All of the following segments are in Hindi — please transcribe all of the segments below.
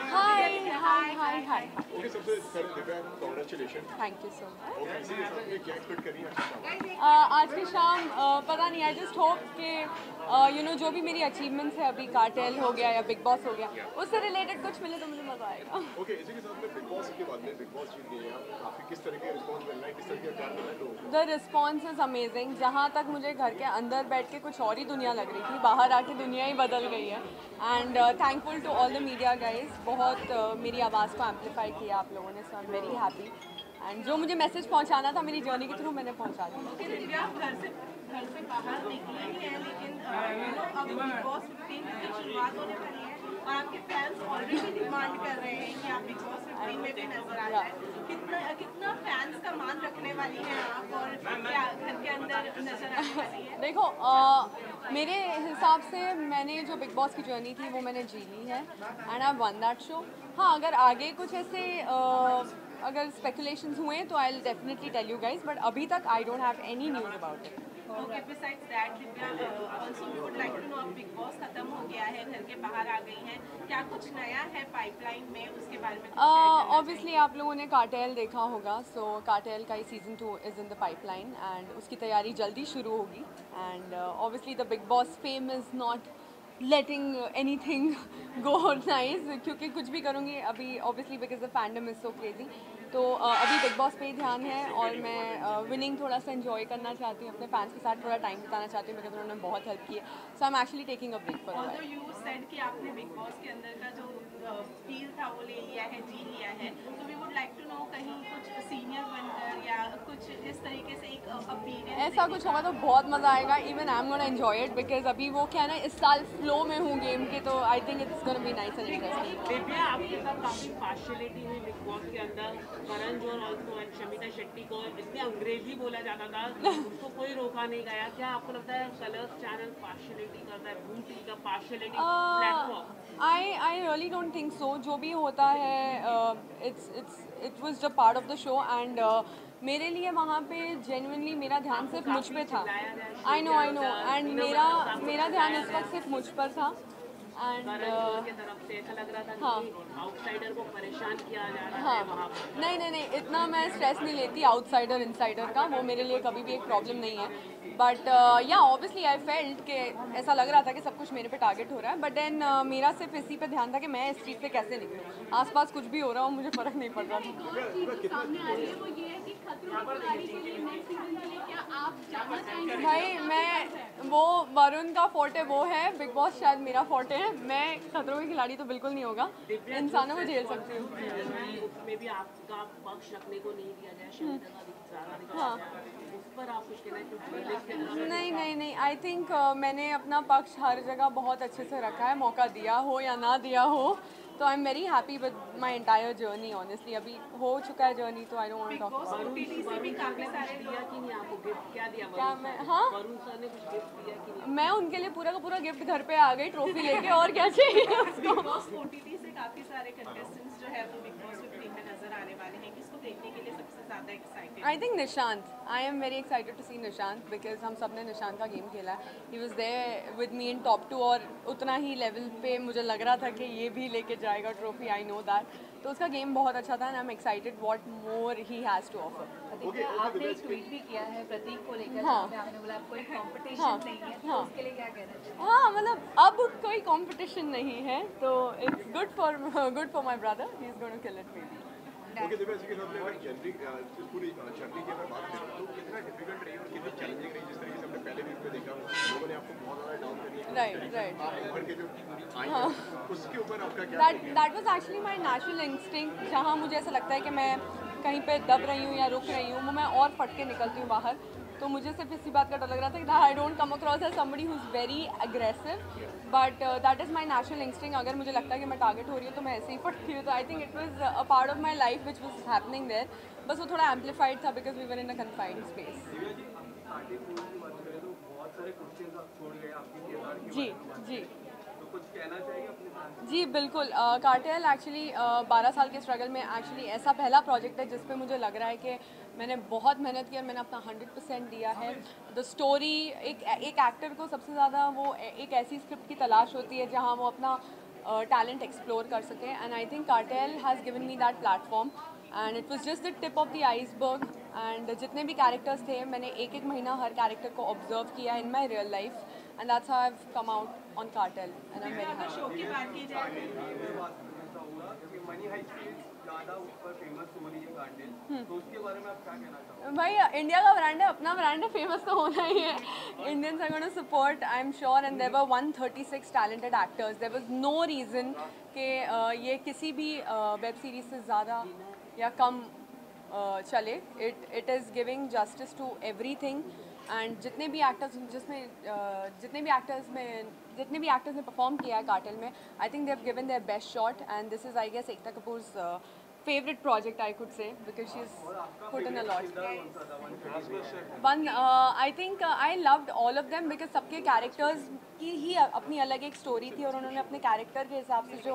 हाय हाय हाय हाय। ओके, सबसे पहले Divya congratulation. Thank you so much. Okay, इसी के साथ में क्या एक्सपेक्ट करिए आज की शाम पता नहीं, आई जस्ट होप कि जो भी मेरी अचीवमेंट्स है अभी, कार्टेल हो गया या बिग बॉस हो गया, उससे रिलेटेड कुछ मिले तो मुझे मजा आएगा। ओके, इसी के साथ में बिग बॉस के बाद में बिग बॉस जीत गए हैं, काफी किस तरह के रिस्पांस मिल रहा है, किस तरह के प्यार मिल रहा है लोगों को? The response is amazing. जहाँ तक मुझे घर के अंदर बैठ के कुछ और ही दुनिया लग रही थी, बाहर आके दुनिया ही बदल गई है। And thankful to all the media guys, बहुत मेरी आवाज़ को एम्पलीफाई किया आप लोगों ने, so I am very happy. And जो मुझे मैसेज पहुँचाना था मेरी जर्नी के थ्रू, मैंने पहुँचा दिया। दिव्या, आप घर से बाहर निकली हैं, लेकिन अब बिग बॉस 15 की शुरुआत होने वाली है और आपके फैंस ऑलरेडी डिमांड कर रहे हैं कि आप बिग बॉस 15 में भी नजर आ जाए। कितना फैंस का मान रखने वाली हैं आप, और क्या घर के अंदर नजर आने वाली है? देखो, मेरे हिसाब से मैंने जो बिग बॉस की जर्नी थी वो मैंने जी ली है, and I won that show. हाँ, अगर आगे कुछ ऐसे अगर स्पेकुलेशंस हुए तो I will definitely tell you guys, but अभी तक I don't have any news about it. Okay, besides that, Divya, also we would like to know, अब बिग बॉस खत्म हो गया है, घर के बाहर आ गई हैं, क्या कुछ नया है पाइपलाइन में, उसके बारे में? ऑब्वियसली आप लोगों ने कार्टेल देखा होगा, सो कार्टेल का ही season 2 is in the pipeline and उसकी तैयारी जल्दी शुरू होगी। And obviously the Bigg Boss fame is not letting anything go nice, क्योंकि कुछ भी करूँगी अभी, obviously because the fandom is so crazy. तो अभी बिग बॉस पे ही ध्यान है, और मैं विनिंग थोड़ा सा एंजॉय करना चाहती हूँ, अपने फैंस के साथ थोड़ा टाइम बिताना चाहती हूँ, बिकॉज उन्होंने बहुत हेल्प की है। So I am actually taking a break for a while. You said कि आपने बिग बॉस के अंदर का जो फील था वो ले लिया है, जी लिया है, तो we would like to know कहीं कुछ सीनियर बनकर या कुछ इस तरीके से एक अपीयरेंस ऐसा कुछ होगा तो बहुत मज़ा आएगा। Even I am gonna enjoy it, because अभी वो क्या है ना, इस साल फ्लो में हूँ गेम के, तो I think it's gonna be nice and interesting. Divya, आपके साथ काफी पार्शियलिटी हुई बिग बॉस के अंदर। करण जोहर ऑल्सो एंड शमिता शेट्टी को इतनी अंग्रेजी बोला जाता था, उसको कोई रोका नहीं गया। क्या आपको लगता है कलर्स चैनल पार्शियलिटी करता है, बूटी का partiality platform? I really don't think so. जो भी होता है it was the part of the show, and मेरे लिए वहाँ पे जेन्युइनली मेरा ध्यान सिर्फ मुझ पे था। आई नो एंड मेरा ध्यान उस वक्त सिर्फ मुझ पर था। एंड के तरफ से ऐसा लग रहा था हाँ, कि आउटसाइडर को परेशान किया जा रहा हाँ, है वहाँ पर। नहीं, इतना मैं स्ट्रेस नहीं लेती आउटसाइडर इनसाइडर का, वो मेरे लिए कभी भी एक प्रॉब्लम नहीं है। बट या ऑब्वियसली आई फेल्ट कि ऐसा लग रहा था कि सब कुछ मेरे पे टारगेट हो रहा है, बट देन मेरा सिर्फ इसी पे ध्यान था कि मैं इस चीज़ से कैसे निकलूँ। आसपास कुछ भी हो रहा हो मुझे फ़र्क नहीं पड़ रहा था। भाई, मैं वो वरुण का फोर्टे वो है, बिग बॉस शायद मेरा फोर्टे है। मैं खतरों के खिलाड़ी तो बिल्कुल नहीं होगा, इंसानों को झेल सकती हूँ। उसमें भी आपका पक्ष रखने को नहीं दिया जाए, शमिता का ज़्यादा दिखाया हाँ। गया। उस पर आप कुछ कहना है? नहीं, आई थिंक मैंने अपना पक्ष हर जगह बहुत अच्छे से रखा है, मौका दिया हो या ना दिया हो। तो I am very happy with my entire journey. Honestly अभी हो चुका है जर्नी, तो I don't want to talk about दिया कि नहीं आपको गिफ्ट? क्या दिया क्या मैं, हाँ, वरुण सर ने कुछ गिफ्ट दिया कि नहीं? मैं उनके लिए पूरा का पूरा गिफ्ट घर पे आ गई, ट्रॉफी लेके, और क्या चाहिए उसको। बिग बॉस ओटीटी से काफी सारे कंटेस्टेंट्स जो है वो बिग बॉस 15 में नजर आने वाले हैं, किसको देखने के लिए सबसे ज्यादा excited? I think Nishant. I am very excited to see Nishant, because हम सब ने निशांत का गेम खेला है। He was there with me in top 2, और उतना ही लेवल पे मुझे लग रहा था कि ये भी लेके जाएगा ट्रॉफी, आई नो दैट। तो उसका गेम बहुत अच्छा था, and I am excited what more he has to offer. आपने एक ट्वीट भी किया है प्रतीक को लेकर, हाँ, जहाँ पे आपने बोला कोई कंपटीशन हाँ, नहीं है, तो हाँ, उसके लिए क्या कहना चाहिए? हाँ, मतलब अब कोई कंपटीशन नहीं है, तो it's good for my brother, he is going to kill it baby. Okay, Divya, इसी के साथ में अगर जनरी पूरी जर्नी की अगर बात करें तो कितना डिफिकल्ट रही और कितनी चैलेंजिंग रही? जिस तरीके से हमने पहले वीक में देखा, लोगों ने आपको बहुत ज़्यादा डाउन कर दिया। राइट। आप उभर के जो आई हाँ, हैं, उसके ऊपर आपका क्या? That was actually my natural instinct. जहाँ मुझे ऐसा लगता है कि मैं कहीं पे दब रही हूँ या रुक रही हूँ, वो मैं और फट के निकलती हूँ बाहर। तो मुझे सिर्फ इसी बात का डर लग रहा था कि I don't come across as somebody who is very aggressive, but that is my natural instinct. अगर मुझे लगता है कि मैं टारगेट हो रही हूँ तो मैं ऐसे ही फटती हूँ। तो I think it was a part of my life which was happening there, बस वो थोड़ा एम्पलीफाइड था because we were in a confined space. जी। तो कुछ कहना चाहिए अपने fans? जी बिल्कुल, कार्टेल एक्चुअली 12 साल के स्ट्रगल में एक्चुअली ऐसा पहला प्रोजेक्ट है जिस पे मुझे लग रहा है कि मैंने बहुत मेहनत की और मैंने अपना 100% दिया है। द स्टोरी, एक एक्टर को सबसे ज़्यादा वो एक ऐसी स्क्रिप्ट की तलाश होती है जहाँ वो अपना टैलेंट एक्सप्लोर कर सके, and I think cartel has given me that platform and it was just the tip of the iceberg. And जितने भी कैरेक्टर्स थे मैंने एक एक महीना हर कैरेक्टर को ऑब्जर्व किया in my real life, and that's how I have come out on Cartel and I am very अगर शो की बात की जाए मैं बात करना चाहूँगा कि मनी हाइस्ट की ज़्यादा ऊपर फेमस हो रही है कार्टेल, तो उसके बारे में आप क्या कहना चाहोगे? भाई इंडिया का ब्रांड है, अपना ब्रांड है, फेमस तो होना ही है। Indians are gonna support, I am sure, and there were 136 talented actors. There was no reason कि ये किसी भी वेब सीरीज से ज़्यादा या कम चले। It is giving justice to everything, and जितने भी एक्टर्स ने परफॉर्म किया है कार्टेल में, I think they have given their best shot, and this is I guess Ekta Kapoor's favorite project I could say because she's put in a lot. I think I loved all of them because सबके characters की ही अपनी अलग एक story थी और उन्होंने अपने character के हिसाब से जो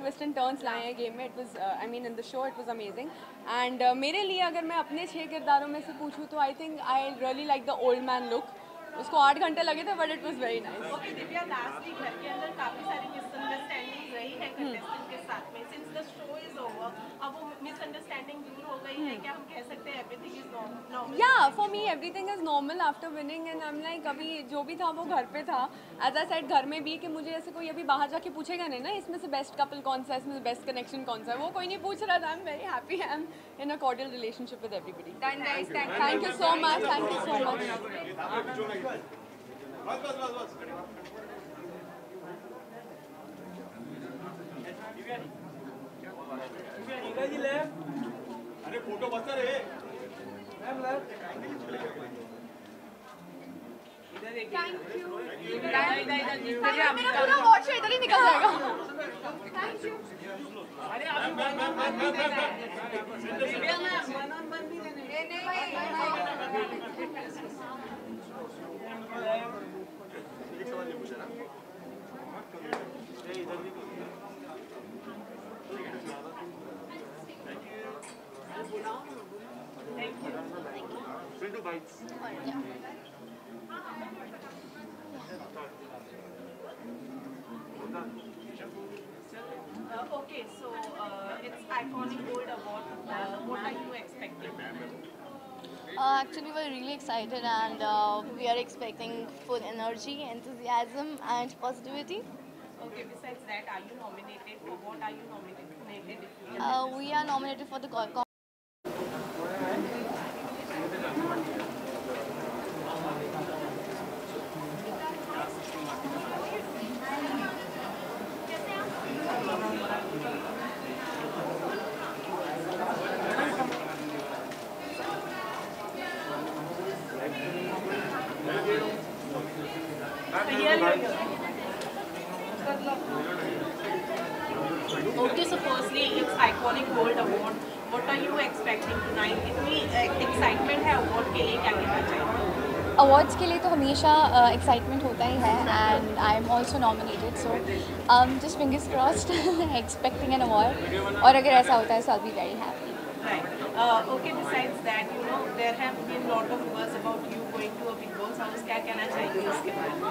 twist and turns लाए हैं गेम में, it was I mean in the show it was amazing. And मेरे लिए अगर मैं अपने 6 किरदारों में से पूछूँ तो I think I really like the old man look. उसको 8 घंटे लगे थे but it was very nice. Okay Divya, last week घर के अंदर काफी सारी मिसअंडरस्टैंडिंग रही है कंटेस्टेंट के साथ में। Since the show is over, अब वो मिसअंडरस्टैंडिंग दूर हो गई है, क्या हम कह सकते हैं एवरीथिंग इज नॉर्मल? या for me everything is normal after winning, and I am like अभी जो भी था वो घर पे था। एज आई सेड घर में भी कि मुझे ऐसे कोई अभी बाहर जाके पूछेगा नहीं ना इसमें से बेस्ट कपल कौन सा है, इसमें से बेस्ट कनेक्शन कौन सा है, वो कोई नहीं पूछ रहा था। आई am very happy, I am in a cordial relationship with everybody. Thank you so much, thank you so much. अरे फोटो बता रहे पूरा वॉच इधर ही निकल जाएगा। Thank you. Okay, so it's iconic gold award. What are you expecting? Actually, we're really excited and we are expecting full energy, enthusiasm and positivity. Okay, besides that, are you nominated? For what are you nominated? We are nominated for the Okay, so firstly, it's iconic gold award. What are you expecting tonight? इतनी excitement है award के लिए, क्या कहना चाहिए? अवार्ड्स के लिए तो हमेशा एक्साइटमेंट होता ही है and I am also nominated, so just fingers crossed expecting an award, और अगर ऐसा होता है so I will be very happy. Right. Okay, besides that, you know, there have been lot of buzz about you going to a Big Boss house. क्या कहना चाहिए इसके बारे में?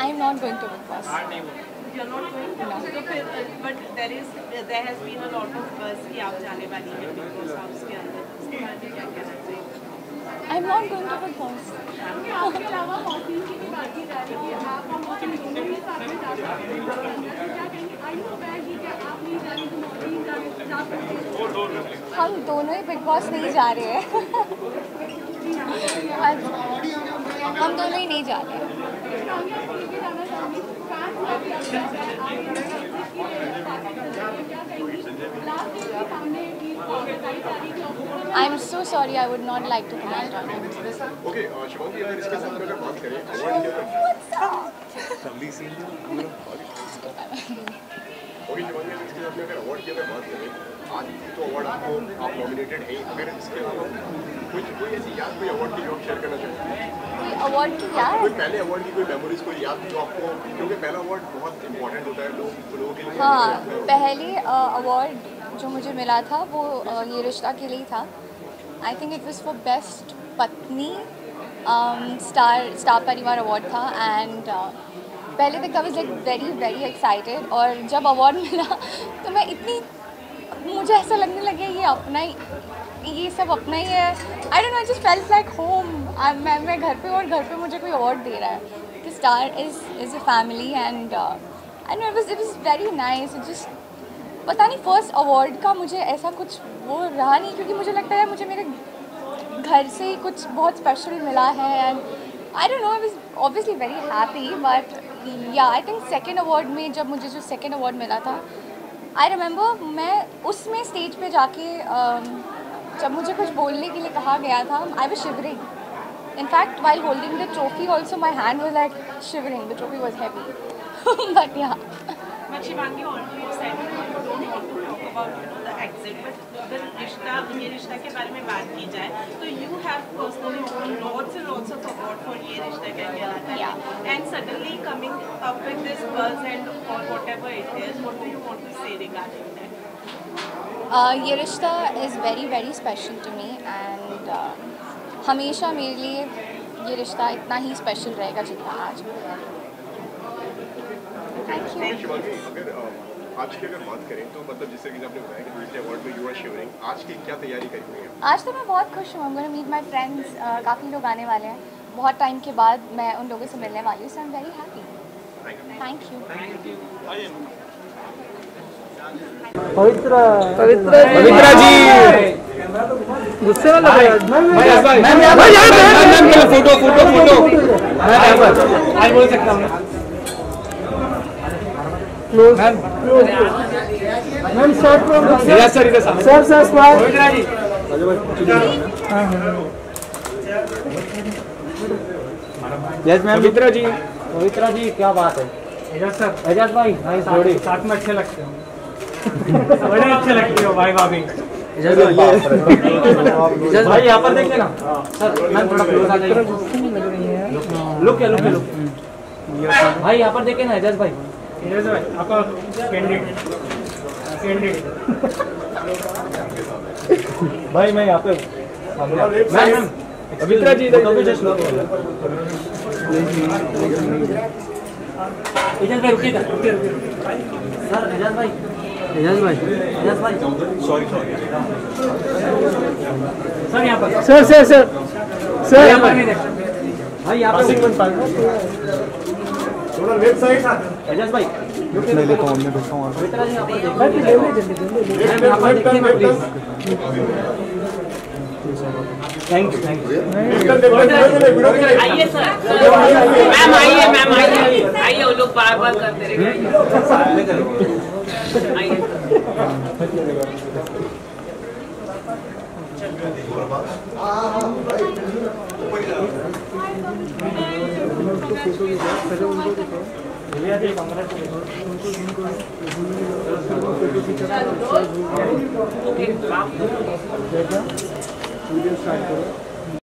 I am not going to Bigg Boss. You're not going? No. So फिर, but there has been a lot of buzz कि आप जाने वाली हैं Big Boss house के अंदर, उसके बारे में क्या कहना चाहिए? I am not going to Bigg Boss. आपके अलावा मौसम की भी बात की जा रही है, आप हम मौसम दोनों ही साथ में जा सकते हैं, तो क्या कहेंगे? आई नो बैड कि आप नहीं जा रही तो मौसम जा सकते हैं। हम दोनों ही बिग बॉस नहीं जा रहे हैं। हम दोनों ही नहीं जा रहे हैं। I am so sorry, I would not like to comment on it. Okay Shivangi, अगर इसके साथ में अगर बात करें अवार्ड के ओके शिवांगी, अगर इसके साथ में अगर अवार्ड की अगर बात करें आज तो अवार्ड आपको आप नॉमिनेटेड है, अगर इसके अलावा कोई ऐसी याद कोई अवार्ड की जो आप शेयर करना चाहेंगे? कोई अवार्ड की याद? कोई पहले अवार्ड की कोई मेमोरीज कोई याद जो आपको, क्योंकि पहला अवार्ड बहुत इंपॉर्टेंट होता है लोगों के लिए। हाँ, पहले अवार्ड जो मुझे मिला था वो ये रिश्ता के लिए था। आई think it was for best पत्नी, स्टार परिवार अवार्ड था। एंड पहले तक I was like very excited, और जब अवार्ड मिला तो मैं इतनी, मुझे ऐसा लगने लगे ये अपना ही, ये सब अपना ही है। I don't know, I just felt like home. मैं घर पे, और घर पे मुझे कोई अवार्ड दे रहा है कि star is a family. And I know it was very nice. Just पता नहीं, फर्स्ट अवार्ड का मुझे ऐसा कुछ वो रहा नहीं, क्योंकि मुझे लगता है मुझे मेरे घर से ही कुछ बहुत स्पेशल मिला है। And I don't know, I was obviously very happy. But या आई थिंक सेकेंड अवार्ड में, जब मुझे जो सेकेंड अवार्ड मिला था, आई रिमेंबर मैं उसमें स्टेज पे जाके जब मुझे कुछ बोलने के लिए कहा गया था, I was shivering. In fact while holding the trophy also my hand was like shivering, the trophy was heavy. But या But Shivangi, already you said you don't want to talk about the exit, but अगर ये रिश्ता के बारे में बात की जाए तो you have personally won lots and lots of awards for ये रिश्ता क्या कहलाता है, and suddenly coming up with this buzz and or whatever it is, what do you want to say regarding that? ये रिश्ता is very special to me. And हमेशा मेरे लिए ये रिश्ता इतना ही स्पेशल रहेगा जितना आज। Thank you. शिवांगी, अगर आज की अगर बात करें तो मतलब जिस तरीके से आपने बताया कि दूसरे अवार्ड में यू आर शिवरिंग, आज की क्या तैयारी करी हुई है? आज तो मैं बहुत खुश हूँ। I'm going to meet my friends, काफ़ी लोग आने वाले हैं। बहुत टाइम के बाद मैं उन लोगों से मिलने वाली हूँ, so I'm very happy. Thank you. पवित्रा जी गुस्से वाला फोटो आज बोल सकता हूँ मैम शॉर्ट सर पवित्रा जी यस मैम। पवित्रा जी क्या बात है। एजाज भाई साथ में अच्छे लगते हो, बड़े अच्छे लगते हो भाई भाभी। भाई यहाँ पर देखिए ना सर, मैम थोड़ा क्लोज आ जाइए। लुक भाई यहाँ पर देखिए ना एजाज भाई। आपका भाई मैं यहाँ पे मैम पवित्रा जी एजाज भाई रुकिए सर। एजाज भाई सॉरी सर यहाँ पर सर यहाँ पर भाई यहाँ पर थोड़ा लेफ्ट साइड एजाज भाई मैं देखता हूँ पवित्रा जी यहाँ पर देखिए ना प्लीज। थैंक यू आइए सर, मैम आइए वो लोग बार करते रहेंगे। वीडियो स्टार्ट करो।